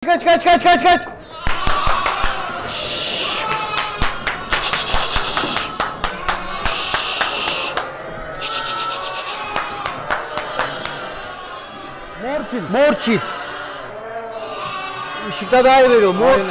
Kaç. Morçil. Işıkta daha iyi veriyor. Aynen.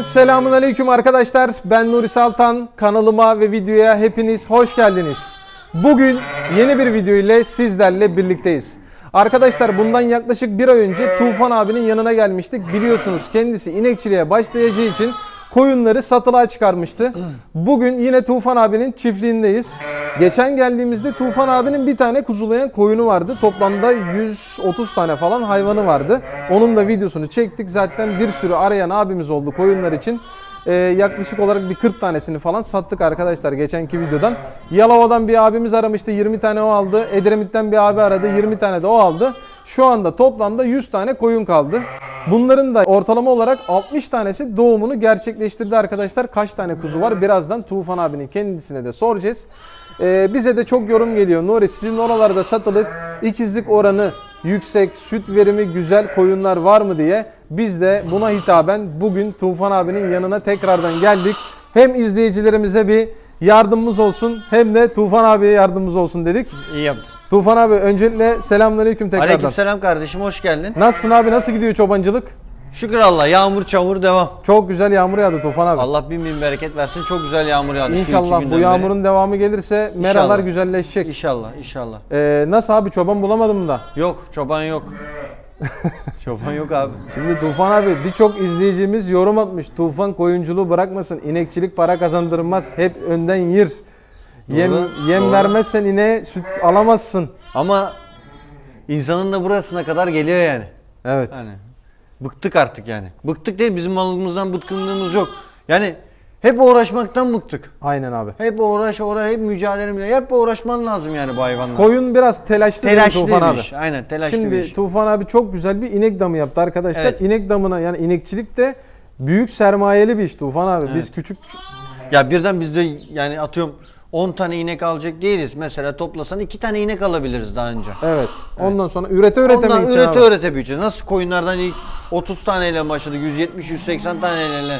Selamünaleyküm arkadaşlar. Ben Nuri Saltan. Kanalıma ve videoya hepiniz hoş geldiniz. Bugün yeni bir video ile sizlerle birlikteyiz. Arkadaşlar bundan yaklaşık bir ay önce Tufan abinin yanına gelmiştik. Biliyorsunuz kendisi inekçiliğe başlayacağı için koyunları satılığa çıkarmıştı. Bugün yine Tufan abinin çiftliğindeyiz. Geçen geldiğimizde Tufan abinin bir tane kuzulayan koyunu vardı. Toplamda 130 tane falan hayvanı vardı. Onun da videosunu çektik. Zaten bir sürü arayan abimiz oldu koyunlar için. Yaklaşık olarak bir 40 tanesini falan sattık arkadaşlar geçenki videodan. Yalova'dan bir abimiz aramıştı, 20 tane o aldı. Edremit'ten bir abi aradı, 20 tane de o aldı. Şu anda toplamda 100 tane koyun kaldı. Bunların da ortalama olarak 60 tanesi doğumunu gerçekleştirdi arkadaşlar. Kaç tane kuzu var birazdan Tufan abinin kendisine de soracağız. Bize de çok yorum geliyor. Nuri, sizin oralarda satılık ikizlik oranı yüksek, süt verimi güzel koyunlar var mı diye. Biz de buna hitaben bugün Tufan abinin yanına tekrardan geldik. Hem izleyicilerimize bir yardımımız olsun hem de Tufan abiye yardımımız olsun dedik. İyi yaptın. Tufan abi öncelikle selamünaleyküm tekrardan. Aleykümselam kardeşim, hoş geldin. Nasılsın abi, nasıl gidiyor çobancılık? Şükür Allah, yağmur çamur devam. Çok güzel yağmur yağdı Tufan abi. Allah bin bereket versin, çok güzel yağmur yağdı. İnşallah bu yağmurun devamı gelirse meralar güzelleşecek. İnşallah. Nasıl abi, çoban bulamadın mı da? Yok, çoban yok. Çoban yok abi. Şimdi Tufan abi, birçok izleyicimiz yorum atmış. Tufan koyunculuğu bırakmasın, inekçilik para kazandırmaz, hep önden yir. Yem vermezsen ineğe süt alamazsın. Ama insanın da burasına kadar geliyor yani. Evet. Yani bıktık artık yani. Bıktık değil, bizim malımızdan bıkkınlığımız yok. Yani hep uğraşmaktan bıktık. Aynen abi. Hep hep mücadele, hep uğraşman lazım yani bu hayvanla. Koyun biraz telaşlı Tufan abi. Aynen, telaşlı. Şimdi Tufan abi çok güzel bir inek damı yaptı arkadaşlar. Evet. İnek damına, yani inekçilik de büyük sermayeli bir iş Tufan abi. Evet. Biz küçük... Ya birden biz de yani atıyorum 10 tane inek alacak değiliz. Mesela toplasan 2 tane inek alabiliriz daha önce. Evet. Ondan sonra ürete büyüyeceğiz. Nasıl koyunlardan ilk 30 taneyle başladı. 170-180 taneyle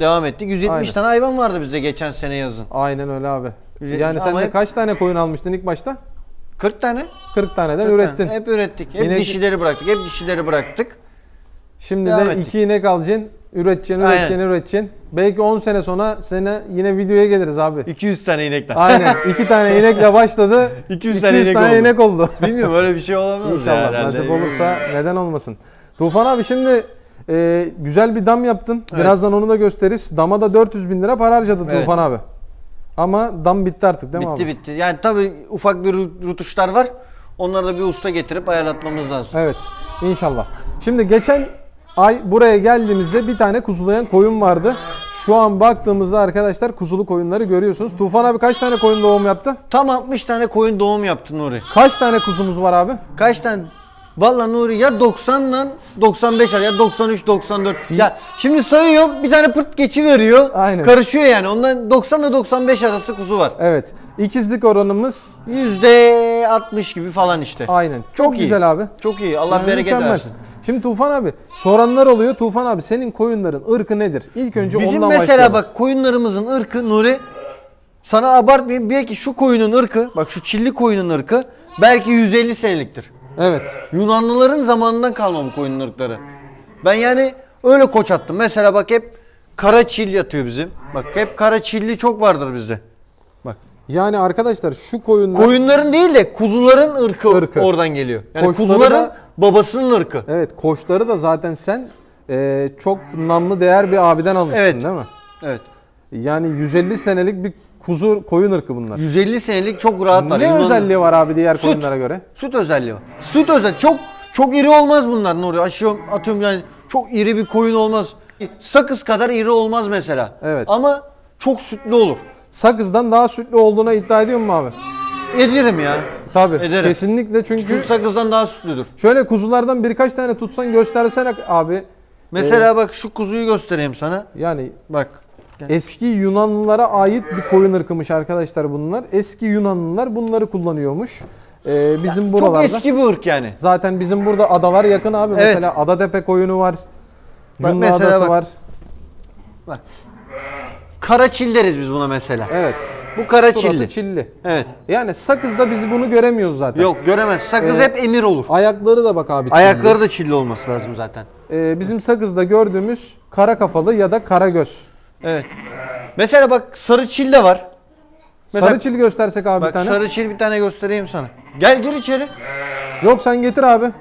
devam ettik. 170 Aynen. tane hayvan vardı bizde geçen sene yazın. Aynen öyle abi. Yani sen de kaç tane koyun almıştın ilk başta? 40 tane. 40 taneden ürettin. Hep ürettik. Hep dişileri bıraktık. Şimdi de 2 inek alacaksın. Üreteceksin. Belki 10 sene sonra yine videoya geliriz abi. 200 tane inekler. Aynen. 2 tane inekle başladı. 200 tane inek oldu. Bilmiyorum, öyle bir şey olamaz. İnşallah nasip olursa neden olmasın. Tufan abi şimdi güzel bir dam yaptın. Evet. Birazdan onu da gösteririz. Dama da 400.000 lira para harcadı Tufan abi. Ama dam bitti artık değil mi abi? Bitti. Yani tabii ufak bir rutuşlar var. Onları da bir usta getirip ayarlatmamız lazım. Evet. İnşallah. Şimdi geçen ay buraya geldiğimizde bir tane kuzulayan koyun vardı. Şu an baktığımızda arkadaşlar kuzulu koyunları görüyorsunuz. Tufan abi kaç tane koyun doğum yaptı? Tam 60 tane koyun doğum yaptı Nuri. Kaç tane kuzumuz var abi? Kaç tane? Vallahi Nuri ya 90'dan 95 ya 93 94. Ya şimdi sayıyorum, bir tane pırt geçiveriyor. Aynen. Karışıyor yani. Ondan 90 ile 95 arası kuzu var. Evet. İkizlik oranımız %60 gibi falan işte. Aynen. Çok güzel abi. Çok iyi. Allah bereket versin. Şimdi Tufan abi, soranlar oluyor. Tufan abi, senin koyunların ırkı nedir? İlk önce bizim ondan mesela başlayalım. bak, koyunlarımızın ırkı Nuri, sana abartmayayım, belki şu koyunun ırkı, bak şu çilli koyunun ırkı belki 150 seneliktir. Evet. Yunanlıların zamanından kalma bu koyunun ırkları. Ben yani öyle koç attım. Mesela bak, hep kara çil yatıyor bizim. Bak hep kara çilli çok vardır bizde. Bak. Yani arkadaşlar şu koyunlar... Koyunların değil de kuzuların ırkı. Oradan geliyor. Yani kuzuların babasının ırkı. Evet, koçları da zaten sen çok namlı değer bir abiden almışsın, evet, değil mi? Evet. Yani 150 senelik bir koyun ırkı bunlar. 150 senelik çok rahat var. Ne özelliği var abi diğer koyunlara göre? Süt özelliği var. Süt özelliği. Çok Çok iri olmaz bunlar Nuri. Atıyorum yani çok iri bir koyun olmaz. Sakız kadar iri olmaz mesela. Evet. Ama çok sütlü olur. Sakızdan daha sütlü olduğuna iddia ediyor mu abi? Ederim ya. Tabii. Ederim. Kesinlikle çünkü Sakızdan daha sütlüdür. şöyle kuzulardan birkaç tane tutsan göstersene abi. Mesela bak şu kuzuyu göstereyim sana. Yani Bak. eski Yunanlılara ait bir koyun ırkımış arkadaşlar bunlar. Eski Yunanlılar bunları kullanıyormuş. Bizim buralarda. Çok eski bir ırk yani. Zaten bizim burada adalar yakın abi. Evet. Mesela Adatepe koyunu var. Bak Cunda mesela Adası bak. var. Bak. Karaçil deriz biz buna mesela. Evet. Bu karaçilli. Suratı çilli. Evet. Yani sakızda biz bunu göremiyoruz zaten. Yok göremez. Sakız hep emir olur. Ayakları da bak abi çilli. Ayakları da çilli olması lazım zaten. Bizim sakızda gördüğümüz kara kafalı ya da kara göz. Evet. Mesela bak sarı çil de var. Mesela- Sarı çil göstersek abi bir Bak tane. sarı çil bir tane göstereyim sana. Gel gir içeri. Yok sen getir abi.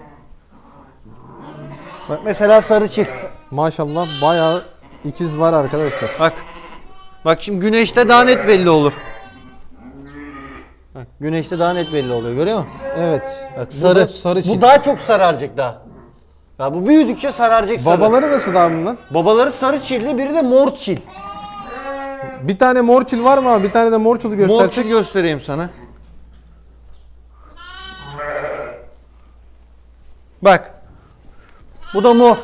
Bak mesela sarı çil. Maşallah bayağı ikiz var arkadaşlar. Bak. Bak şimdi güneşte daha net belli olur. Bak, güneşte daha net belli oluyor görüyor musun? Evet. Bak Bu sarı. da sarı çil. Bu daha çok sararacak daha. Ya bu büyüdükçe sararacak sarı. Babaları nasıl abi bundan? Babaları sarı çilli, biri de mor çil. Bir tane mor çil var mı abi? Bir tane de mor çil Mor göstersek. çil göstereyim sana. Bak. Bu da mor.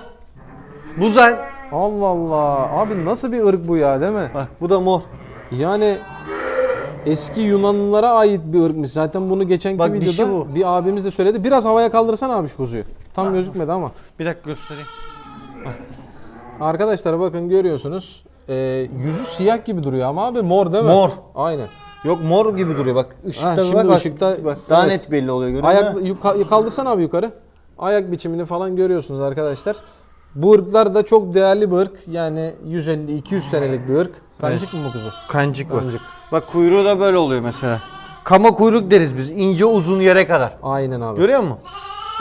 Bu zaten. Allah Allah. Abi nasıl bir ırk bu ya değil mi? Bak bu da mor. Yani eski Yunanlılara ait bir ırkmış. Zaten bunu geçenki Bak, dişi videoda bu. bir abimiz de söyledi. Biraz havaya kaldırsan abi şu kuzuyu. Tam gözükmedi ama. Bir dakika göstereyim. Arkadaşlar bakın görüyorsunuz. Yüzü siyah gibi duruyor ama abi mor değil mi? Mor. Aynen. Yok mor gibi duruyor bak. Işıkta Ha, şimdi bak, bak, ışıkta- bak daha evet. net belli oluyor görüyor musun? Kaldırsan abi yukarı. Ayak biçimini falan görüyorsunuz arkadaşlar. Bu ırklar da çok değerli bir ırk. Yani 150-200 senelik bir ırk. Kancık mı bu kuzu? Kancık var. Kancık. Bak kuyruğu da böyle oluyor mesela. Kama kuyruk deriz biz. İnce uzun yere kadar. Aynen abi. Görüyor musun?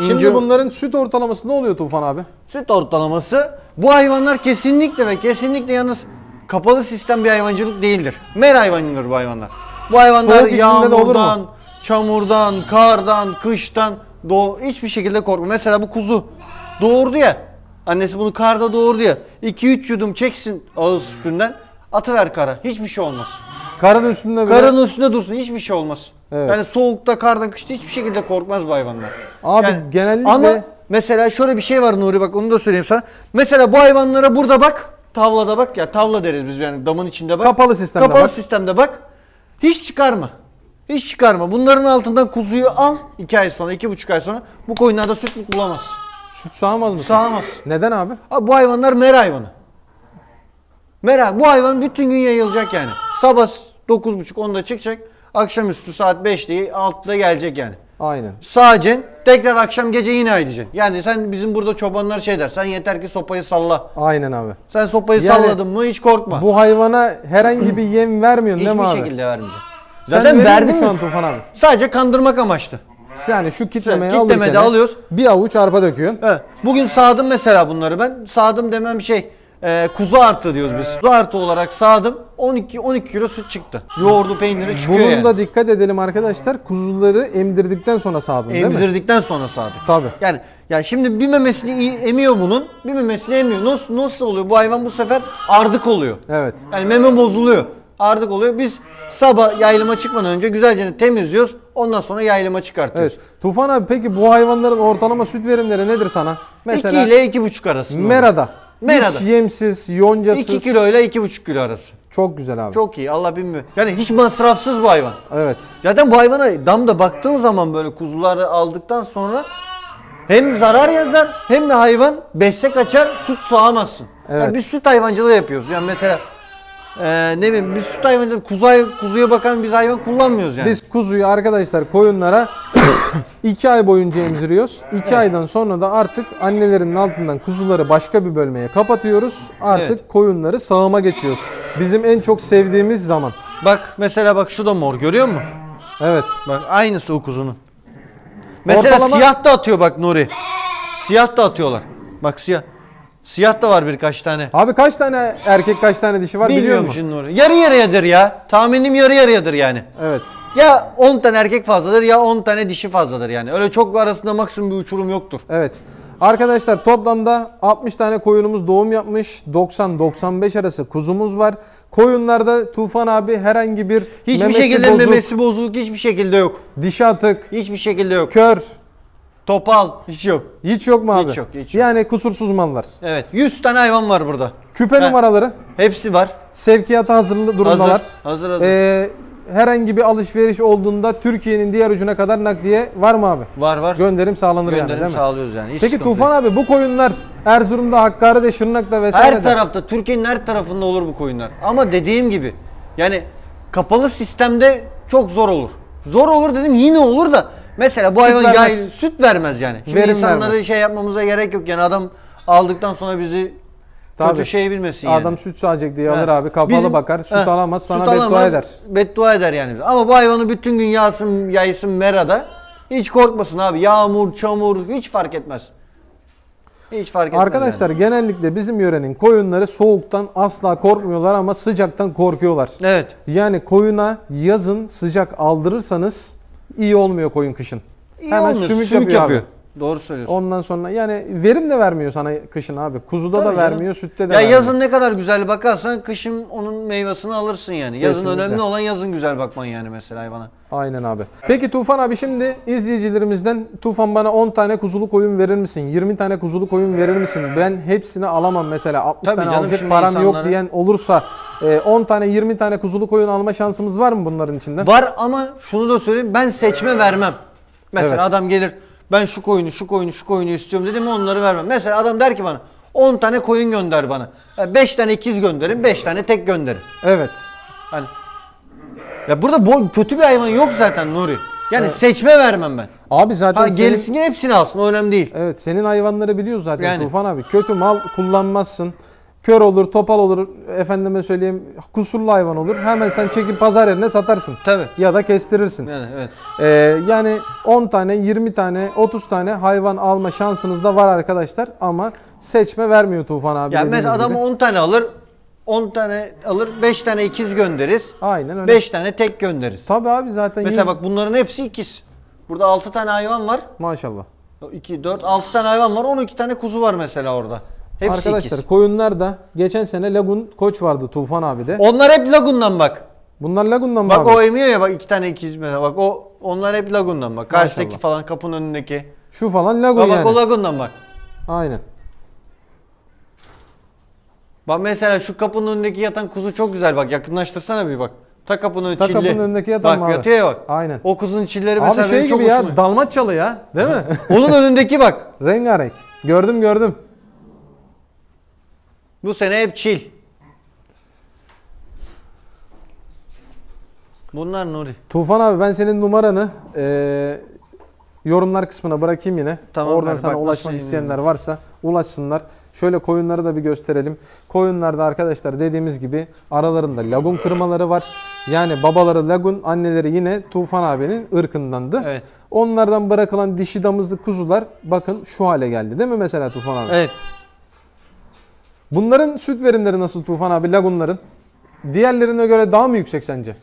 Şimdi bunların süt ortalaması ne oluyor Tufan abi? süt ortalaması bu hayvanlar kesinlikle ve kesinlikle yalnız kapalı sistem bir hayvancılık değildir. Mer hayvanıdır bu hayvanlar. Bu hayvanlar Soğuk iklimde de olur mu? yağmurdan, çamurdan, kardan, kıştan hiçbir şekilde korkmuyor. Mesela bu kuzu doğurdu ya. Annesi bunu karda doğurdu ya. 2-3 yudum çeksin ağız sütünden. Atıver kara. Hiçbir şey olmaz. Karın üstünde bile... Karın üstünde dursun. Hiçbir şey olmaz. Evet. Yani soğukta, karda, kışta hiçbir şekilde korkmaz bu hayvanlar. Abi Yani genellikle... Ama mesela şöyle bir şey var Nuri, bak onu da söyleyeyim sana. Mesela bu hayvanlara burada bak. Tavlada bak ya. Tavla deriz biz yani, damın içinde bak. Kapalı sistemde Kapalı bak. sistemde bak. Hiç çıkarma. Hiç çıkarma. Bunların altından kuzuyu al. 2 ay sonra, 2,5 ay sonra bu koyunlarda süt bulamaz. Süt sağamaz mısın? Sağamaz. Neden abi? Abi bu hayvanlar mer hayvanı. Bu hayvan bütün gün yayılacak yani. Sabah 9.30-10'da çıkacak. Akşamüstü saat 5'te 6'da gelecek yani. Aynen. Sağacaksın, tekrar akşam gece yine aydın. Yani sen bizim burada çobanlar şey der. Sen yeter ki sopayı salla. Aynen abi. Sen sopayı Yani salladın mı hiç korkma. Bu hayvana herhangi bir yem vermiyorsun değil mi Hiçbir abi? şekilde vermeyeceksin. Sen Zaten veriyor verdin musun şu an mi? Tufan abi? Sadece kandırmak amaçlı. Yani şu kitlemeyi Kitlemede alırken alıyoruz. bir avuç arpa döküyorsun. Evet. Bugün sağdım mesela bunları ben. Sağdım demem kuzu artı diyoruz biz. Kuzu artı olarak sağdım. 12 kilo süt çıktı. Yoğurdu, peyniri çıkıyor Bunun yani. da dikkat edelim arkadaşlar. Kuzuları emdirdikten sonra sağdın değil mi? Emzirdikten sonra sağdık. Tabii. Yani şimdi bir memesini emiyor bunun, bir memesini emiyor. Nasıl oluyor? Bu hayvan bu sefer ardık oluyor. Evet. Yani meme bozuluyor. Ardık oluyor. Biz sabah yaylıma çıkmadan önce güzelce temizliyoruz. Ondan sonra yaylıma çıkartıyoruz. Evet. Tufan abi peki bu hayvanların ortalama süt verimleri nedir sana? Mesela 2 ile 2,5 arası. Merada. Merada. Hiç yemsiz, yoncasız. 2 kilo ile 2,5 kilo arası. Çok güzel abi. Çok iyi. Allah bilmiyor. Yani hiç masrafsız bu hayvan. Evet. Zaten bu hayvana damda baktığın zaman böyle kuzuları aldıktan sonra hem zarar yazar hem de hayvan besle kaçar, süt sağamazsın. Evet. Yani biz süt hayvancılığı yapıyoruz. Yani mesela ne bileyim biz süt hayvancılığı kuzuya bakan bir hayvan kullanmıyoruz yani. Biz kuzuyu arkadaşlar koyunlara 2 ay boyunca emziriyoruz. 2 aydan sonra da artık annelerinin altından kuzuları başka bir bölmeye kapatıyoruz. Artık Evet. koyunları sağıma geçiyoruz. Bizim en çok sevdiğimiz zaman. Bak mesela bak şu da mor, görüyor musun? Evet. Bak aynısı o kuzunun. Mesela Ortalama- siyah da atıyor bak Nuri. Siyah da atıyorlar. Bak siyah. Siyah da var birkaç tane. Abi kaç tane erkek kaç tane dişi var biliyor Bilmiyorum musun? şimdi onu. Yarı yarıyadır ya. Tahminim yarı yarıyadır yani. Evet. Ya 10 tane erkek fazladır ya 10 tane dişi fazladır yani. Öyle çok arasında maksimum bir uçurum yoktur. Evet. Arkadaşlar toplamda 60 tane koyunumuz doğum yapmış. 90-95 arası kuzumuz var. Koyunlarda Tufan abi herhangi bir Hiçbir memesi şekilde bozuk, memesi bozuk hiçbir şekilde yok. dişi atık, Hiçbir şekilde yok. kör Topal hiç yok. hiç yok mu abi? Hiç yok, hiç yok. Yani kusursuz mallar. Evet 100 tane hayvan var burada. Küpe numaraları Hepsi var. sevkiyata hazırlı durumdalar. Hazır. Herhangi bir alışveriş olduğunda Türkiye'nin diğer ucuna kadar nakliye var mı abi? Var. Gönderim sağlanır yani Gönderim değil mi? sağlıyoruz yani. Hiç Peki sıkıntı Tufan yok. abi bu koyunlar Erzurum'da, Hakkari'de, Şırnak'ta vesaire Her tarafta Türkiye'nin her tarafında olur bu koyunlar. Ama dediğim gibi yani kapalı sistemde çok zor olur. Zor olur dedim yine olur da mesela bu hayvan vermez. süt vermez yani. Şimdi Verim insanları vermez. şey yapmamıza gerek yok yani adam aldıktan sonra bizi Tabii. kötü şey bilmesin yani. Adam süt sağacak diye alır Evet. abi. Kapalı bakar. Süt alamaz. Sana beddua eder. Beddua eder yani. Ama bu hayvanı bütün gün yaysın merada. Hiç korkmasın abi. Yağmur, çamur hiç fark etmez. Hiç fark etmez. Arkadaşlar yani. genellikle bizim yörenin koyunları soğuktan asla korkmuyorlar ama sıcaktan korkuyorlar. Evet. Yani koyuna yazın sıcak aldırırsanız iyi olmuyor koyun kışın. İyi Hemen olmuyor, sümük yapıyor abi. Doğru söylüyorsun. Ondan sonra yani verim de vermiyor sana kışın abi. Kuzuda Tabii da canım. vermiyor, sütte de Ya vermiyor. yazın ne kadar güzel bakarsan kışın onun meyvesini alırsın yani. Yazın Kesinlikle. önemli olan yazın güzel bakman yani mesela hayvana. Aynen abi. Peki Tufan abi şimdi izleyicilerimizden Tufan bana 10 tane kuzulu koyun verir misin? 20 tane kuzulu koyun verir misin? Ben hepsini alamam mesela. 60 Tabii tane canım, alacak şimdi param yok insanlara- diyen olursa 10 tane 20 tane kuzulu koyun alma şansımız var mı bunların içinden? Var ama şunu da söyleyeyim ben seçme vermem. Mesela Evet. adam gelir ben şu koyunu istiyorum dedim onları vermem. Mesela adam der ki bana 10 tane koyun gönder bana. 5 tane ikiz gönderin 5 tane tek gönderin. Evet. Hani ya burada kötü bir hayvan yok zaten Nuri. Yani seçme vermem ben. Abi zaten Ha senin, gerisini hepsini alsın o önemli değil. evet senin hayvanları biliyoruz zaten Yani. Tufan abi. Kötü mal kullanmazsın. Kör olur, topal olur, efendime söyleyeyim kusurlu hayvan olur. Hemen sen çekip pazar yerine satarsın. Tabii. Ya da kestirirsin. Yani evet. Yani 10 tane, 20 tane, 30 tane hayvan alma şansınız da var arkadaşlar ama seçme vermiyor Tufan abi. Yani dediğiniz mesela adam gibi. 10 tane alır 10 tane alır 5 tane ikiz göndeririz. Aynen öyle. 5 tane tek göndeririz. Tabii abi zaten Mesela bak bunların hepsi ikiz. Burada 6 tane hayvan var. maşallah. 2, 4, 6 tane hayvan var. 12 tane kuzu var mesela orada. Hepsi Arkadaşlar ikiz. koyunlar da geçen sene Lagun koç vardı Tufan abi de. Onlar hep Lagun'dan bak. Bunlar Lagun'dan mı Bak abi? o emiyor ya bak 2 tane ikiz mesela bak onlar hep Lagun'dan bak. Karşıdaki Maşallah. falan kapının önündeki. Şu falan Lagun Bak, yani. o Lagun'dan bak. Aynen. Bak mesela şu kapının önündeki yatan kuzu çok güzel bak yakınlaştırsana bir bak. Ta kapının Ta çilli. kapının önündeki yatan mı bak abi? yatıyor ya bak. Aynen. O kuzun çilleri mesela Abi şey benim çok gibi hoşuma ya gidiyor. Dalmaçyalı ya değil mi? Onun önündeki bak. Rengarenk. Gördüm. Bu sene hep çil. Bunlar Nuri. Tufan abi ben senin numaranı yorumlar kısmına bırakayım yine. Tamam, Oradan hadi sana bak ulaşmak nasıl isteyenler varsa ulaşsınlar. Şöyle koyunları da bir gösterelim. Koyunlarda arkadaşlar dediğimiz gibi aralarında lagun kırmaları var. Yani babaları lagun, anneleri yine Tufan abinin ırkındandı. Evet. Onlardan bırakılan dişi damızlı kuzular bakın şu hale geldi değil mi mesela Tufan abi? Evet. Bunların süt verimleri nasıl Tufan abi lagunların? Diğerlerine göre daha mı yüksek sence?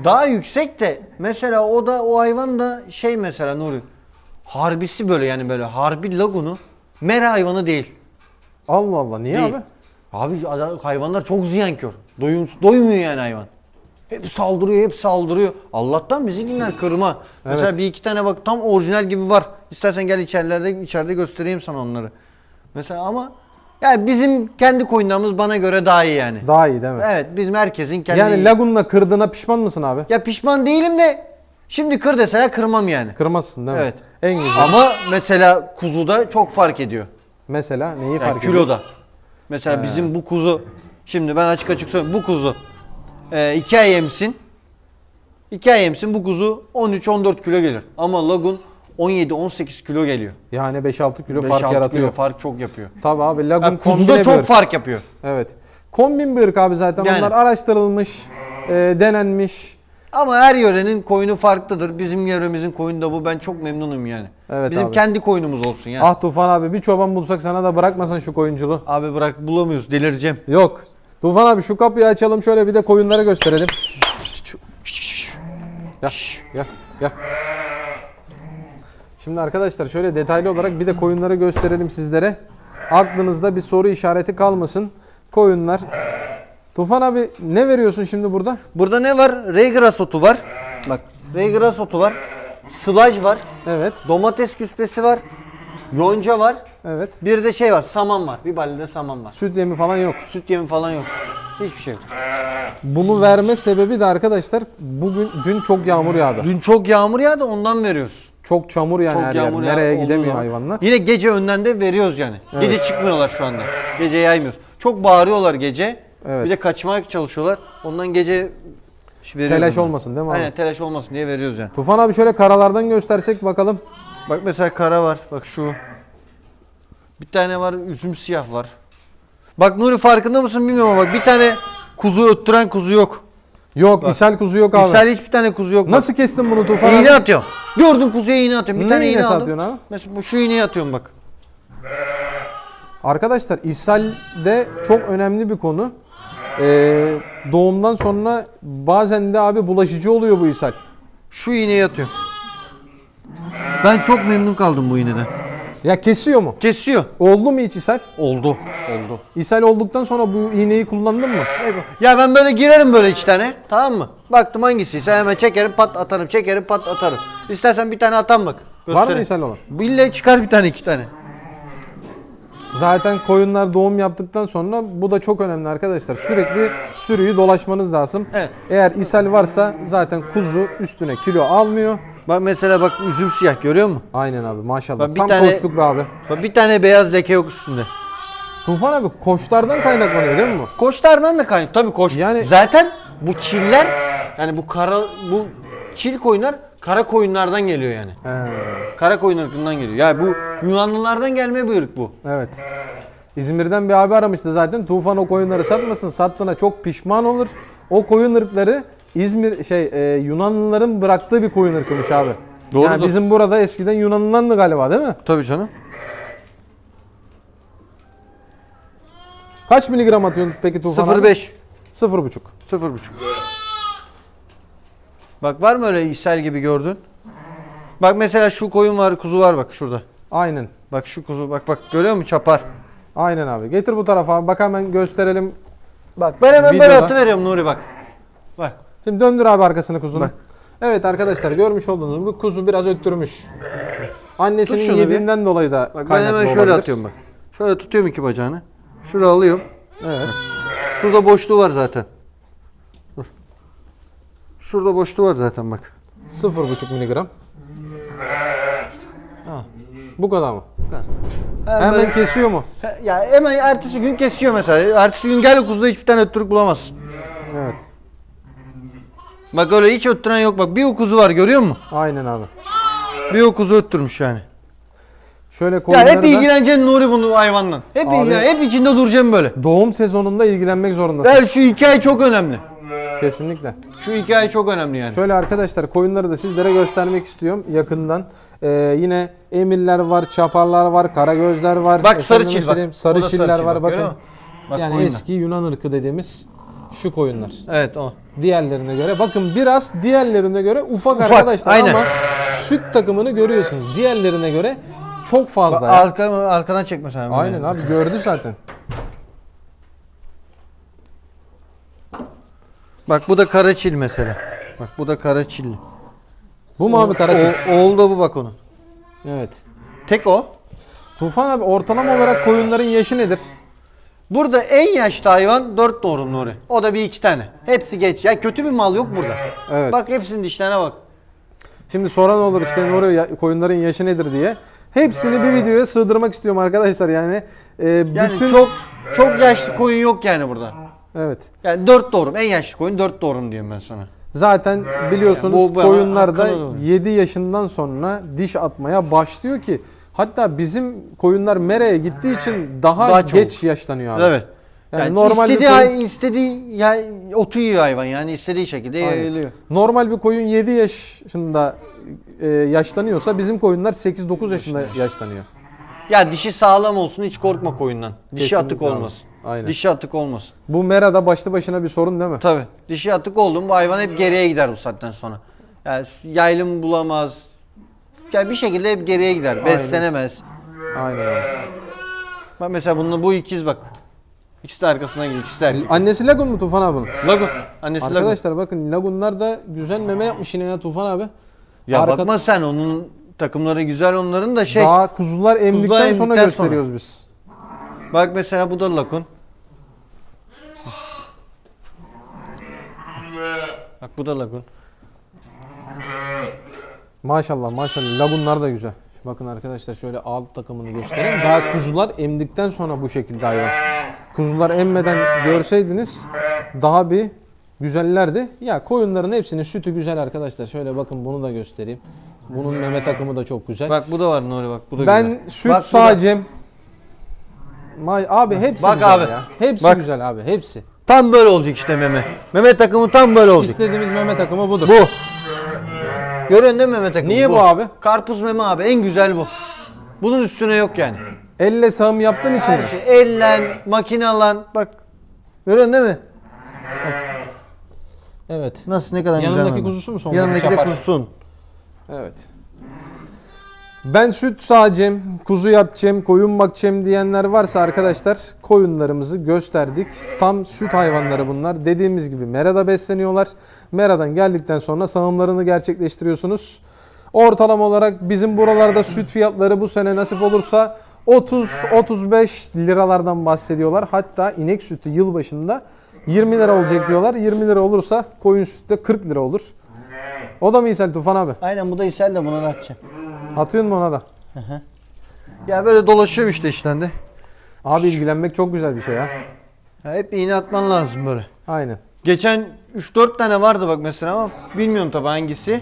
Daha yüksek de mesela o hayvan da şey mesela Nuri. Harbisi böyle yani böyle harbi lagunu mera hayvanı değil. Allah Allah niye Değil. abi? Abi hayvanlar çok ziyankör. Doymuyor yani hayvan. Hep saldırıyor. Allah'tan bizimkiler kırma. Mesela Evet. bir iki tane bak tam orijinal gibi var. İstersen gel içeride göstereyim sana onları. Mesela ama yani bizim kendi koyunlarımız bana göre daha iyi yani. Daha iyi değil mi? Evet bizim herkesin kendi Yani lagunla kırdığına pişman mısın abi? Ya pişman değilim de şimdi kır deseler kırmam yani. Kırmazsın değil mi? Evet. En güzel. Ama mesela kuzuda çok fark ediyor. Mesela neyi Yani fark ediyor? kiloda. Mesela bizim bu kuzu şimdi ben açık söyleyeyim bu kuzu 2 ay emsin. 2 ay emsin bu kuzu 13-14 kilo gelir. Ama lagun 17-18 kilo geliyor. Yani 5-6 kilo 5-6 fark yaratıyor. kilo fark çok yapıyor. Tabii abi lagun Yani kombine kuzuda bir çok ırk. fark yapıyor. Evet. Kombin bir ırk abi zaten. Yani. Onlar araştırılmış, denenmiş. Ama her yörenin koyunu farklıdır. Bizim yöremizin koyunu da bu. Ben çok memnunum yani. Evet Bizim abi. kendi koyunumuz olsun yani. Ah Tufan abi, bir çoban bulsak sana da bırakmasan şu koyunculuğu. Abi bırak, bulamıyoruz, delireceğim. Yok. Tufan abi şu kapıyı açalım, şöyle bir de koyunları gösterelim. Gel, gel, gel. Şimdi arkadaşlar şöyle detaylı olarak bir de koyunları gösterelim sizlere. Aklınızda bir soru işareti kalmasın. Koyunlar. Tufan abi ne veriyorsun şimdi burada? Burada ne var? Reygras otu var. Bak, reygras otu var. Sılaj var. Evet, Domates küspesi var. Yonca var. evet. Bir de şey var, saman var. Bir balide saman var. Süt yemi falan yok. Süt yemi falan yok. Hiçbir şey yok. Bunu verme sebebi de arkadaşlar dün çok yağmur yağdı. Dün çok yağmur yağdı, ondan veriyoruz. Çok çamur yani Çok her yer. yağmur Nereye olduğu gidemiyor zaman. hayvanlar. Yine gece önden de veriyoruz yani. Gece çıkmıyorlar şu anda. Gece yaymıyoruz. Çok bağırıyorlar gece. Evet. Bir de kaçmaya çalışıyorlar. Ondan gece veriyoruz. Telaş onları. olmasın değil mi abi? Aynen, telaş olmasın diye veriyoruz yani. Tufan abi şöyle karalardan göstersek bakalım. Bak mesela kara var. Bak şu. Bir tane var, üzüm siyah var. Bak Nuri, farkında mısın bilmiyorum ama bak bir tane kuzu öttüren kuzu yok. Yok, ishal kuzu yok abi. Misal hiçbir tane kuzu yok. Nasıl kestin bunu Tufan İğne abi? atıyorum. Gördüm, kuzuya iğne atıyorum. Bir Ne tane iğne iğnesi aldım. atıyorsun abi? Mesela şu iğneyi atıyorum bak. Arkadaşlar ishal de çok önemli bir konu. Doğumdan sonra bazen de abi bulaşıcı oluyor bu ishal. Şu iğneyi atıyorum. Ben çok memnun kaldım bu iğneden. Ya kesiyor mu? Kesiyor. Oldu mu hiç ishal? Oldu. Oldu. İshal olduktan sonra bu iğneyi kullandın mı? Ya ben böyle girerim böyle 2 tane. Tamam mı? Baktım hangisiyse hemen çekerim, pat atarım. Çekerim, pat atarım. İstersen bir tane atan bak. Var mı Göstereyim. ishal olan? İlle çıkar bir tane, 2 tane. Zaten koyunlar doğum yaptıktan sonra bu da çok önemli arkadaşlar. Sürekli sürüyü dolaşmanız lazım. Evet. Eğer ishal varsa zaten kuzu üstüne kilo almıyor. Bak mesela bak, üzüm siyah görüyor musun? Aynen abi, maşallah. Bak bir Tam tane- koştuk be abi. Bak bir tane beyaz leke yok üstünde. Tufan abi koçlardan kaynaklanıyor değil mi bu? Koçlardan da kaynak. Tabii koç. Yani- Zaten bu çiller, yani bu çil koyunlar kara koyunlardan geliyor yani. Kara koyun ırkından geliyor. Yani bu Yunanlılardan gelme bir ırk bu. Evet. İzmir'den bir abi aramıştı zaten. Tufan o koyunları satmasın. Sattığına çok pişman olur. O koyun ırkları Yunanlıların bıraktığı bir koyun ırkıymış abi. Doğrudur. Yani bizim burada eskiden Yunanlılardı galiba değil mi? Tabii canım. Kaç miligram atıyorsun peki Tufan abi? 0,5. 0,5. 0,5. Bak var mı öyle ishal gibi gördün? Bak mesela şu koyun var, kuzu var bak şurada. Aynen. Bak şu kuzu, bak görüyor musun, çapar. Aynen abi. Getir bu tarafa abi. Bak hemen gösterelim. Bak ben hemen böyle Videoda. atıveriyorum Nuri bak. Bak. Şimdi döndür abi arkasını kuzunu. Bak. Evet arkadaşlar, görmüş olduğunuz bu kuzu biraz öttürmüş. Annesinin Tut şunu yediğinden dolayı da Bak ben kaynaklı hemen şöyle olabilir. atıyorum bak. Şöyle tutuyorum 2 bacağını. Şuraya alıyorum. Evet. Şurada boşluğu var zaten. Dur. Şurada boşluğu var zaten bak. 0,5 miligram. Bu kadar mı? Hemen, Hemen kesiyor mu? ya hemen ertesi gün kesiyor mesela. Ertesi gün gel kuzuda hiçbir tane öttürük bulamazsın. Evet. Bak öyle hiç öttüren yok bak. Bir o kuzu var görüyor musun? Aynen abi. Bir o kuzu öttürmüş yani. Şöyle Ya koyunları hep da ilgileneceksin Nuri bunu hayvanla. Hep Abi- hep içinde duracaksın böyle. doğum sezonunda ilgilenmek zorundasın. Gel şu hikaye çok önemli. Kesinlikle. Şu hikaye çok önemli yani. Şöyle arkadaşlar, koyunları da sizlere göstermek istiyorum yakından. Yine emirler var, çaparlar var, karagözler var. Bak sarı Efendime çil bak. söyleyeyim, O sarı da çiller çil var bak, bakın. görüyor musun? Bak Yani koyunlar. eski Yunan ırkı dediğimiz şu koyunlar. Evet o. Diğerlerine göre bakın biraz diğerlerine göre ufak arkadaşlar aynen. ama süt takımını görüyorsunuz. Diğerlerine göre çok fazla. ya. Arkadan çekme sen. Aynen abi, gördü zaten. Bak bu da kara çil mesela. Bak bu da kara çilli. Bu mu abi karaçil? Oğul da bu bak onun. Evet. Tek o. Tufan abi, ortalama olarak koyunların yaşı nedir? Burada en yaşlı hayvan 4 doğru Nuri. O da bir 2 tane. Hepsi geç. Ya kötü bir mal yok burada. Evet. Bak hepsinin dişlerine bak. Şimdi soran olur işte Nuri koyunların yaşı nedir diye. Hepsini bir videoya sığdırmak istiyorum arkadaşlar yani. Yani Bütün... çok yaşlı koyun yok yani burada. Evet. Yani 4 doğrum. En yaşlı koyun 4 doğrum diyeyim ben sana. Zaten biliyorsunuz Yani bu koyunlar da hakkına doğru. 7 yaşından sonra diş atmaya başlıyor ki hatta bizim koyunlar mereye gittiği için daha Daha çabuk. geç yaşlanıyor abi. Evet. Yani normal bir istediği ya, otu yiyor hayvan yani istediği şekilde yayılıyor. Normal bir koyun 7 yaşında yaşlanıyorsa bizim koyunlar 8-9 yaşında yaşlanıyor. Ya dişi sağlam olsun, hiç korkma koyundan. Dişi Kesinlikle atık abi. olmasın. Aynen. Dişi atık olmasın. Bu merada başlı başına bir sorun değil mi? Tabii. Dişi atık oldu mu bu hayvan hep geriye gider bu saatten sonra. Yani yaylım bulamaz. Yani bir şekilde hep geriye gider. Beslenemez. Aynen abi. Bak mesela bu ikiz bak. İkisi de arkasına gidiyor. İkisi de erkek. Annesi Lagun mu Tufan abi bunun? Lagun. Annesi Lagun. Arkadaşlar bakın Lagunlar da güzel meme yapmış yine ya Tufan abi. Ya Arka- bakma sen, onun takımları güzel, onların da şey. Daha kuzular emdikten sonra emdikten gösteriyoruz biz. Bak mesela bu da Lagun. Bak bu da Lagun. Maşallah maşallah Lagunlar da güzel. Bakın arkadaşlar şöyle alt takımını göstereyim. Daha kuzular emdikten sonra bu şekilde hayvan. Kuzular emmeden görseydiniz daha bir güzellerdi. Ya koyunların hepsinin sütü güzel arkadaşlar. Şöyle bakın bunu da göstereyim. Bunun meme takımı da çok güzel. Bak bu da var Nuri, bak bu da Ben güzel. süt Bak bu da- sadece abi hepsi Bak güzel abi, ya. Hepsi bak. güzel abi hepsi. Tam böyle olacak işte meme. Meme takımı tam böyle olacak. İstediğimiz meme takımı budur. Bu. Görüyorsun değil mi meme takımı? Niye bu abi? Karpuz meme abi, en güzel bu. Bunun üstüne yok yani. Elle sağım yaptığın için Her mi? şey ellen, makinalan, bak. Görüyorsun değil mi? Evet. Nasıl, ne kadar güzel Yanındaki meme. kuzusu mu son? Yanındaki de Çapar. kuzusun. Evet. Ben süt sağacağım, kuzu yapacağım, koyun bakacağım diyenler varsa arkadaşlar koyunlarımızı gösterdik. Tam süt hayvanları bunlar. Dediğimiz gibi merada besleniyorlar. Meradan geldikten sonra sağımlarını gerçekleştiriyorsunuz. Ortalama olarak bizim buralarda süt fiyatları bu sene nasip olursa 30-35 liralardan bahsediyorlar. Hatta inek sütü yılbaşında 20 lira olacak diyorlar. 20 lira olursa koyun sütü de 40 lira olur. O da mı ishal Tufan abi? Aynen, bu da ishal de buna da atacağım. Atıyorsun mu ona da? Ya böyle dolaşıyor işte işten de. Abi ilgilenmek çok güzel bir şey ya. Ya hep iğne atman lazım böyle. Aynen. Geçen 3-4 tane vardı bak mesela, ama bilmiyorum tabii hangisi.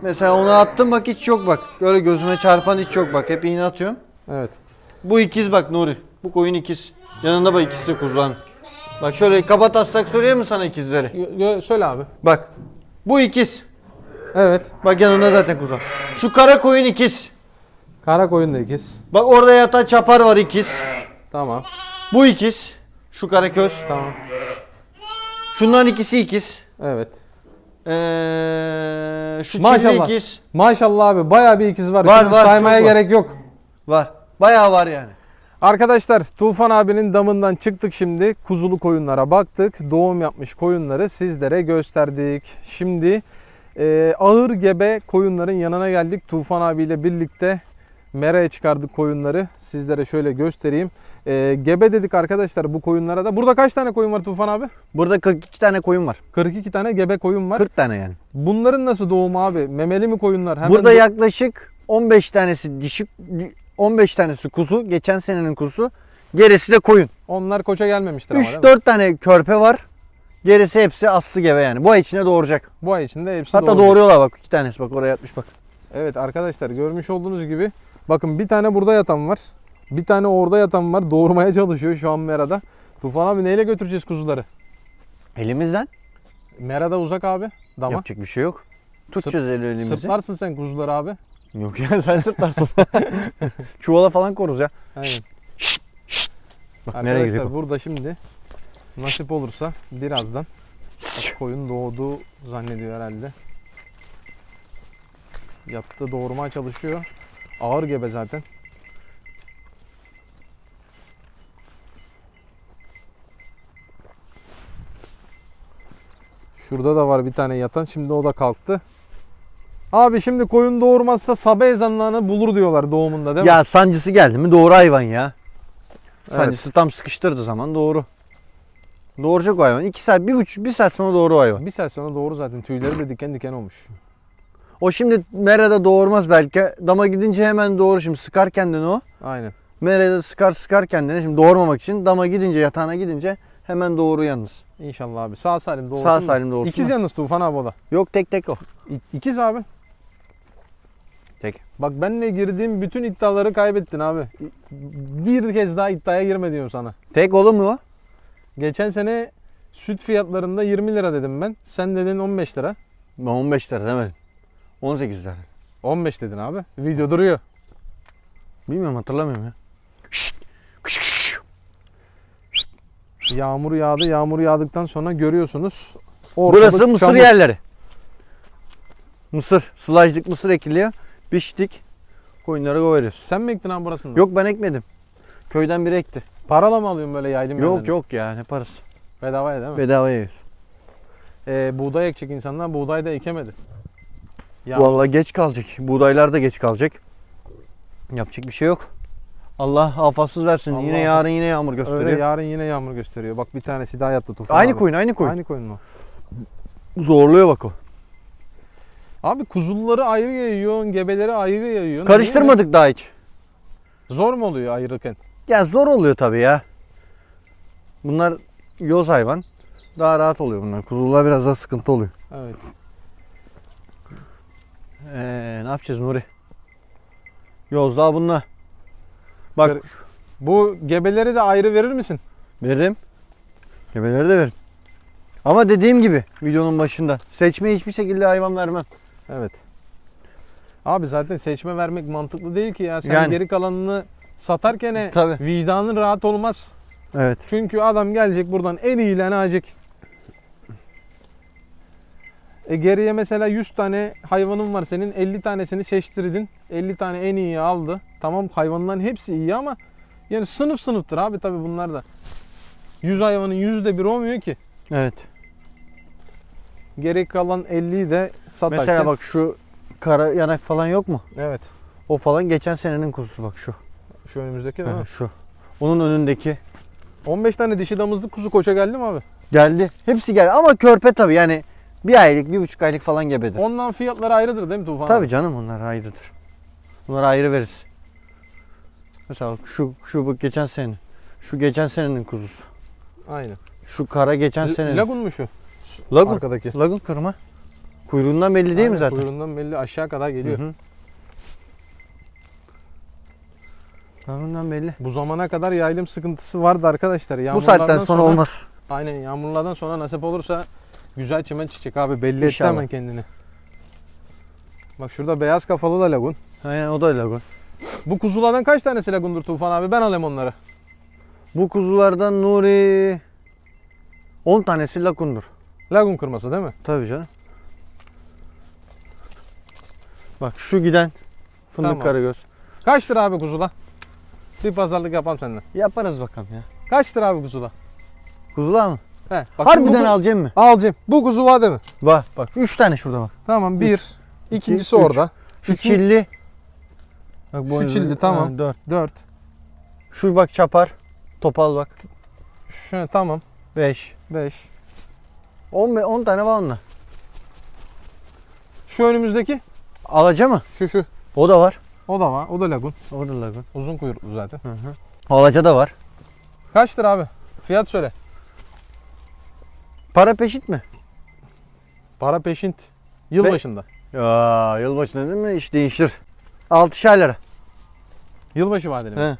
Mesela onu attım, bak hiç yok bak. Böyle gözüme çarpan hiç yok bak. Hep iğne atıyorum. Evet. Bu ikiz bak Nuri. Bu koyun ikiz. Yanında bak ikisi de kuzulan. Bak şöyle kaba taslak söyleyeyim mi sana ikizleri? Söyle abi. Bak. Bu ikiz. Evet. Bak yanında zaten kuzulan. Şu kara koyun ikiz. Kara koyun da ikiz. Bak orada yatan çapar var ikiz. Tamam. Bu ikiz. Şu kara köz. Tamam. Şundan ikisi ikiz. Evet. Şu çiftli Maşallah. ikiz. Maşallah abi bayağı bir ikiz var. Var, Şimdi var, saymaya çok var. gerek yok. Var. Bayağı var yani. Arkadaşlar Tufan abinin damından çıktık şimdi. Kuzulu koyunlara baktık. Doğum yapmış koyunları sizlere gösterdik. Şimdi ağır gebe koyunların yanına geldik. Tufan abiyle birlikte meraya çıkardık koyunları. Sizlere şöyle göstereyim. Gebe dedik arkadaşlar bu koyunlara da. Burada kaç tane koyun var Tufan abi? Burada 42 tane koyun var. 42 tane gebe koyun var. 40 tane yani. Bunların nasıl doğumu abi? Memeli mi koyunlar? Hemen Burada yaklaşık 15 tanesi dişi, 15 tanesi kuzu. Geçen senenin kuzusu. Gerisi de koyun. Onlar koça gelmemiştir ama değil mi? 3-4 tane körpe var. Gerisi hepsi aslı gebe yani. Bu ay içine doğuracak. Bu ay içinde hepsi Hatta doğuracak. doğuruyorlar bak. 2 tanesi bak oraya yatmış bak. Evet arkadaşlar görmüş olduğunuz gibi bakın bir tane burada yatan var. Bir tane orada yatan var. Doğurmaya çalışıyor şu an merada. Tufan abi neyle götüreceğiz kuzuları? Elimizden. Merada uzak abi. Dama. Yapacak bir şey yok. Tutacağız elimizi. Sırtlarsın sen kuzuları abi. Yok ya, sen sırtlarsın. Çuvala falan koruz ya. Aynen. Bak nereye gidiyor? Arkadaşlar burada şimdi nasip olursa birazdan bak, koyun doğduğu zannediyor herhalde. Yattı doğurmaya çalışıyor. Ağır gebe zaten. Şurada da var bir tane yatan. Şimdi o da kalktı. Abi şimdi koyun doğurmazsa sabah ezanlarını bulur diyorlar doğumunda değil mi? Ya sancısı geldi mi doğru hayvan ya. Sancısı tam sıkıştırdığı zaman doğru. Doğuracak o hayvan. 2 saat, 1 saat sonra doğru o hayvan. Bir saat sonra doğru zaten. Tüyleri de diken diken olmuş. O şimdi merada doğurmaz belki. Dama gidince hemen doğru, şimdi sıkar kendini o. Aynen. Merada sıkar kendini. Şimdi doğurmamak için dama gidince, yatağına gidince hemen doğru yalnız. İnşallah abi. Sağ salim doğursun. Sağ salim doğursun İkiz da. yalnız Tufan abi o da. Yok, tek o. İkiz abi. Tek. Bak benle girdiğim bütün iddiaları kaybettin abi. Bir kez daha iddiaya girme diyorum sana. Tek olur mu o? Geçen sene süt fiyatlarında 20 lira dedim ben. Sen dedin 15 lira. Ben 15 lira demedim. 18 lira. 15 dedin abi. Video duruyor. Bilmiyorum, hatırlamıyorum ya. Yağmur yağdı. Yağmur yağdıktan sonra görüyorsunuz. Ortalık Burası mısır çamur. yerleri. Mısır. Sılajlık mısır ekiliyor. Biçtik. Koyunlara veriyoruz. Sen mi ektin abi burasında? Yok, ben ekmedim. Köyden biri ekti. Parala mı alıyorsun böyle yaylım Yok yerlerini? yok ya, ne parası. Bedavaya değil mi? Bedava yiyoruz. Buğday ekecek insanlar buğday da ekemedi. Ya, Vallahi geç kalacak. Buğdaylar da geç kalacak. Yapacak bir şey yok. Allah afatsız versin. Allah Yine yarın yine yağmur gösteriyor. öyle yarın yine yağmur gösteriyor. Bak bir tanesi daha yattı Tufan Aynı abi. koyun, aynı koyun. Aynı koyun mu? Zorluyor bak o. Abi kuzuları ayrı yayıyorsun, gebeleri ayrı yayıyorsun. Karıştırmadık daha hiç. Zor mu oluyor ayırırken? Ya zor oluyor tabii ya. Bunlar yoz hayvan. Daha rahat oluyor bunlar. Kuzular biraz daha sıkıntı oluyor. Evet. Ne yapacağız Nuri? Yoz daha bunlar. Bak Ver- Bu gebeleri de ayrı verir misin? veririm. Gebeleri de veririm. Ama dediğim gibi videonun başında seçmeye hiçbir şekilde hayvan vermem. Evet. Abi zaten seçme vermek mantıklı değil ki ya. Sen Yani. geri kalanını satarken Tabii. vicdanın rahat olmaz. Evet. Çünkü adam gelecek buradan en iyilerini alacak. Geriye mesela 100 tane hayvanın var senin, 50 tanesini seçtirdin. 50 tane en iyiyi aldı. Tamam, hayvanların hepsi iyi ama yani sınıf sınıftır abi tabii bunlar da. 100 hayvanın %1 olmuyor ki. Evet. Geri kalan 50'yi de satarken. Mesela bak şu kara yanak falan yok mu? Evet. O falan geçen senenin kuzusu bak şu. Şu önümüzdeki değil mi? Şu. Onun önündeki 15 tane dişi damızlık kuzu koça geldi mi abi? geldi. Hepsi geldi ama körpe tabii yani bir aylık, 1,5 aylık falan gebedir. Ondan fiyatları ayrıdır değil mi Tufan Tabii abi? canım, onlar ayrıdır. Bunları ayrı veririz. Mesela bak şu bak geçen sene. Şu geçen senenin kuzusu. Aynen. Şu kara geçen senenin. Lagun mu şu? Lagun. Arkadaki. Lagun kırma. Kuyruğundan belli değil mi Aynen, zaten? Kuyruğundan belli aşağı kadar geliyor. Hı hı. Lagundan belli. Bu zamana kadar yaylım sıkıntısı vardı arkadaşlar. Bu Yağmurlardan saatten sonra olmaz. Aynen, yağmurlardan sonra nasip olursa güzel çimen çiçek abi, belli etti İnşallah. hemen kendini. Bak şurada beyaz kafalı da lagun. Aynen, o da lagun. Bu kuzulardan kaç tanesi lagundur Tufan abi? Ben alayım onları. Bu kuzulardan Nuri 10 tanesi lagundur. Lagun kırması değil mi? Tabii canım. Bak şu giden fındık Tamam. karagöz. Kaçtır abi kuzula? Bir pazarlık yapalım seninle. Yaparız bakalım ya. Kaçtır abi kuzula? Kuzular mı? He, bak Harbiden alacağım mı? alacağım. Bu kuzu var değil mi? Var. Bak 3 tane şurada bak. Tamam, bir. İkincisi üç. orada. Şu Üçüncü- çilli. Bak, Şu çilli, tamam. 4. 4. Şu bak çapar. Topal bak. Şu tamam. 5. 5. 10 tane var onunla. Şu önümüzdeki. Alaca mı? Şu. O da var. O da var. O da lagun. O da lagun. Uzun kuyruklu zaten. Hı hı. Alaca da var. Kaçtır abi? Fiyat söyle. Para peşit mi? Para peşint. Yılbaşında. Ya yılbaşında değil mi? İş değişir. 6'şer lira. Yılbaşı vadeli mi? He.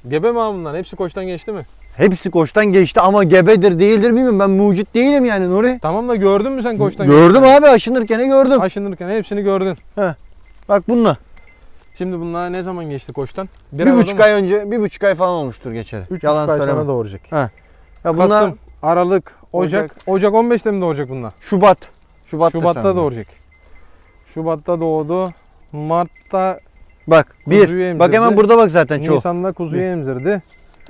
Gebe mi abi bunlar? Hepsi koçtan geçti mi? Hepsi koçtan geçti ama gebedir değildir bilmiyorum. Ben mucit değilim yani Nuri. Tamam da gördün mü sen koçtan Gördüm geçti? abi, aşınırken gördüm. Aşınırken hepsini gördün. Bak bununla. Şimdi bunlar ne zaman geçti koçtan? Bir buçuk ay önce, 1,5 ay falan olmuştur geçeli. 3,5 Yalan ay söyleme. sonra doğuracak. Ya bunlar Kasım, Aralık, Ocak. Ocak 15'te mi doğuracak bunlar? Şubat. Şubat'ta doğuracak. Şubat'ta doğdu. Mart'ta, Bak Kuzuyu bir. emzirdi. Bak hemen burada bak zaten çoğu. Nisan'da kuzuyu emzirdi.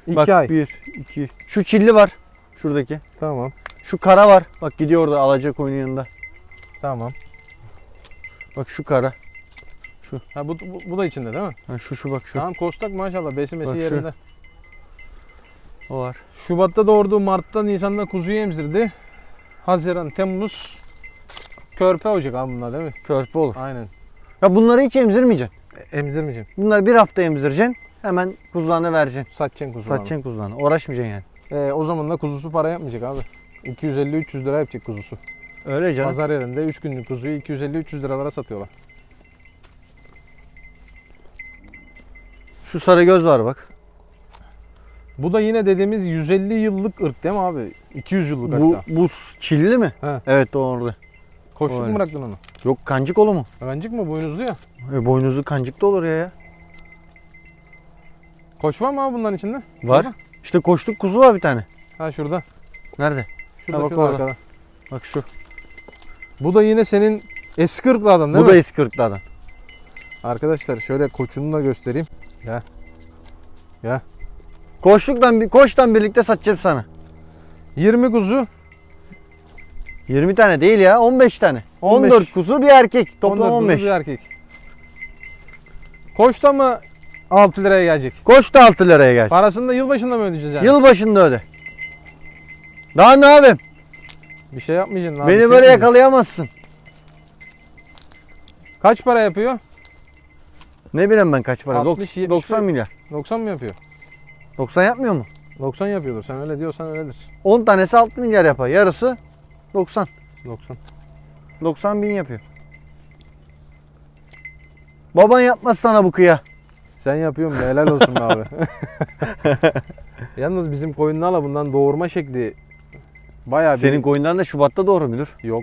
2 Bak ay. 1, 2. Şu çilli var. Şuradaki. Tamam. Şu kara var. Bak gidiyor orada alacak koyunun yanında. Tamam. Bak şu kara. Ha, bu da içinde değil mi? Ha, şu bak şu. Tamam, kostak maşallah, besimesi Bak şu. yerinde. O var. Şubat'ta doğurdu, Mart'ta, Nisan'da kuzuyu emzirdi. Haziran, Temmuz, körpe olacak abi bunlar değil mi? Körpe olur. Aynen. Ya bunları hiç emzirmeyeceksin. Emzirmeyeceğim. Bunları bir hafta emzireceksin. Hemen kuzularına vereceksin. Satacaksın kuzularını. Satacaksın kuzularına. Uğraşmayacaksın yani. O zaman da kuzusu para yapmayacak abi. 250-300 lira yapacak kuzusu. Öyle canım. Pazar yerinde 3 günlük kuzuyu 250-300 liralara satıyorlar. Şu sarı göz var bak. Bu da yine dediğimiz 150 yıllık ırk değil mi abi? 200 yıllık Bu, hatta. bu çilli mi? He. Evet doğru. Koştuk öyle. mu bıraktın onu? Yok kancık oğlu mu? Kancık mı? Boynuzlu ya. Boynuzlu kancık da olur ya. Koç var mı abi bunların içinde? Var. Şurada. İşte koçluk kuzu var bir tane. Ha şurada. Nerede? Şurada, Ha, bak şurada orada. arkada. Bak şu. Bu da yine senin eski ırklardan değil Bu mi? da eski ırklardan. Arkadaşlar şöyle koçunu da göstereyim. Gel. Gel. Koçtan birlikte satacağım sana. 20 kuzu. 20 tane değil ya, 15 tane. 15. 14 kuzu bir erkek. Toplam 14 kuzu 15. bir erkek. Koç da mı 6 liraya gelecek? Koç da 6 liraya gel. Parasını da yılbaşında mı ödeyeceğiz yani? Yılbaşında öde. Daha ne yapayım? Bir şey yapmayacaksın abi. Beni bir şey böyle yapmayacaksın. yakalayamazsın. Kaç para yapıyor? Ne bileyim ben kaç para? 60, 70 90 milyar. 90 mı yapıyor? 90 yapmıyor mu? 90 yapıyordur. Sen öyle diyorsan öyledir. 10 tanesi 6 milyar yapar. Yarısı 90. 90. 90 bin yapıyor. Baban yapmaz sana bu kıya. Sen yapıyorsun be, helal olsun be abi. Yalnız bizim koyunlarla bundan doğurma şekli bayağı bir... Senin koyundan da Şubat'ta doğru müdür? Yok.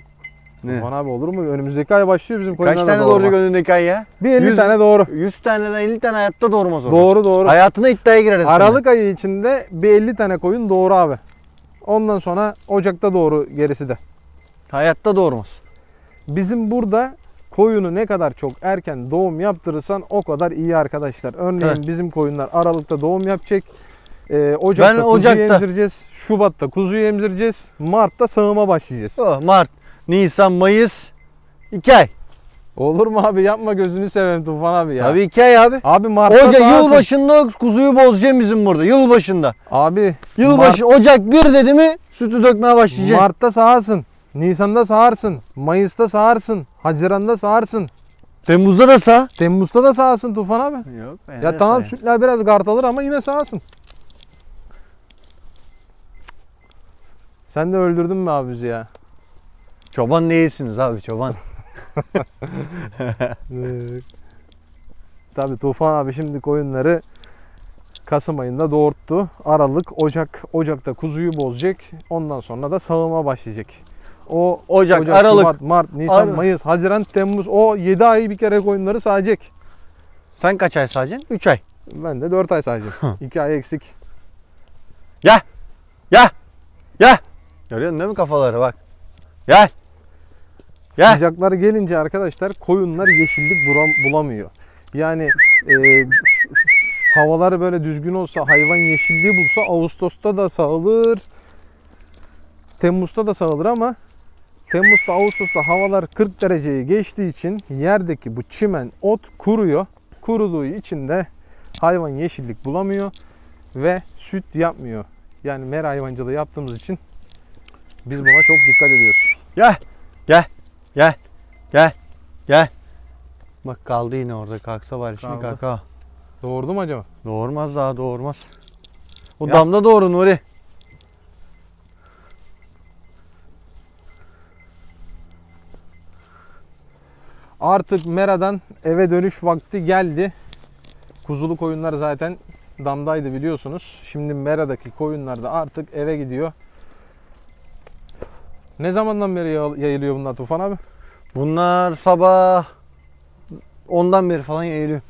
Ne? Tufan abi olur mu? Önümüzdeki ay başlıyor bizim koyunlarla Kaç tane doğurma. doğuracak önündeki ay ya? Bir 50 100 tane doğru. 100 taneden 50 tane hayatta doğurmaz o. Doğru doğru. Hayatına iddiaya girerim. Aralık ayı içinde bir 50 tane koyun doğru abi. Ondan sonra Ocak'ta doğru gerisi de. Hayatta doğurmaz. Bizim burada koyunu ne kadar çok erken doğum yaptırırsan o kadar iyi arkadaşlar. Örneğin Evet. bizim koyunlar Aralık'ta doğum yapacak. Ocak'ta Ben kuzuyu Ocak'ta. emzireceğiz. Şubat'ta kuzuyu emzireceğiz. Mart'ta sağıma başlayacağız. Oh, Mart, Nisan, Mayıs 2 ay. Olur mu abi, yapma gözünü seveyim Tufan abi ya. Tabii 2 ay abi. Abi Mart'ta Ocak sağarsın. yılbaşında kuzuyu bozacağım bizim burada. Yılbaşında. Abi Yılbaşı Ocak 1 dedi mi sütü dökmeye başlayacak. Mart'ta sağarsın. Nisan'da sağarsın. Mayıs'ta sağarsın. Haziran'da sağarsın. Temmuz'da da sağ. Temmuz'da da sağarsın Tufan abi. Yok. Ya tamam sütler biraz gartalır ama yine sağarsın. Sen de öldürdün mü abi bizi ya? Çoban değilsiniz abi çoban. Tabii Tufan abi şimdi koyunları Kasım ayında doğurttu. Aralık, Ocak'ta kuzuyu bozacak. Ondan sonra da sağıma başlayacak. O Ocak, Aralık. Şubat, Mart, Nisan, Mayıs, Haziran, Temmuz, o 7 ay bir kere koyunları sağacak. Sen kaç ay sağacaksın? 3 ay. Ben de 4 ay sağacağım. 2 ay eksik. Gel. Gel. Gel. Görüyorsun değil mi kafaları bak. Gel. Gel. Sıcaklar gelince arkadaşlar koyunlar yeşillik bulamıyor. Yani havalar böyle düzgün olsa, hayvan yeşilliği bulsa Ağustos'ta da sağılır. Temmuz'da da sağılır ama Temmuz'da, Ağustos'ta havalar 40 dereceyi geçtiği için yerdeki bu çimen, ot kuruyor. Kuruduğu için de hayvan yeşillik bulamıyor ve süt yapmıyor. Yani mera hayvancılığı yaptığımız için biz buna çok dikkat ediyoruz. Gel. Gel. Gel. Gel. Gel. Bak kaldı yine orada. Kalksa var şimdi Kaldı. kalka. Doğurdu mu acaba? Doğurmaz daha doğurmaz. O Ya. damda doğru Nuri. Artık meradan eve dönüş vakti geldi. Kuzulu koyunlar zaten damdaydı biliyorsunuz. Şimdi meradaki koyunlar da artık eve gidiyor. Ne zamandan beri yayılıyor bunlar Tufan abi? Bunlar sabah 10'dan beri falan yayılıyor.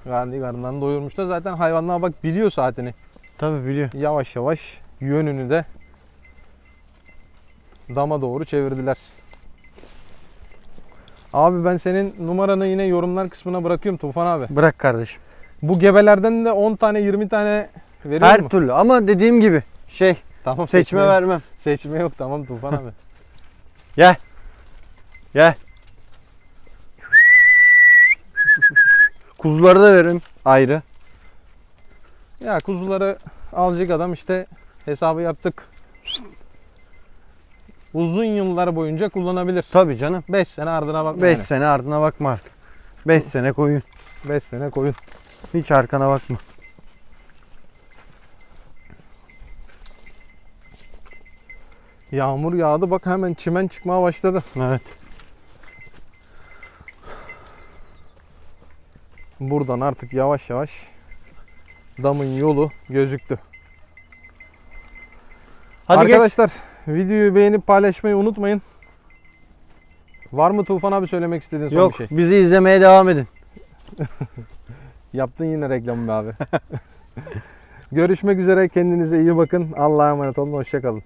Karnından doyurmuş da zaten hayvanlar bak biliyor saatini. Tabii biliyor. Yavaş yavaş yönünü de dama doğru çevirdiler. Abi ben senin numaranı yine yorumlar kısmına bırakıyorum Tufan abi. Bırak kardeşim. Bu gebelerden de 10 tane 20 tane veriyor Her mu? türlü ama dediğim gibi Tamam, seçme vermem. Seçme yok tamam Tufan abi. Gel. Gel. Kuzuları da veririm ayrı. Ya kuzuları alacak adam işte hesabı yaptık. Uzun yıllar boyunca kullanabilir. Tabii canım. 5 sene ardına bakma 5 yani. sene ardına bakma artık. 5 sene koyun. 5 sene koyun. Hiç arkana bakma. Yağmur yağdı bak hemen çimen çıkmaya başladı. Evet. Buradan artık yavaş yavaş damın yolu gözüktü. Hadi geç. Arkadaşlar videoyu beğenip paylaşmayı unutmayın. Var mı Tufan abi söylemek istediğin son Yok, bir şey? bizi izlemeye devam edin. Yaptın yine reklamı be abi. Görüşmek üzere. Kendinize iyi bakın. Allah'a emanet olun. Hoşça kalın.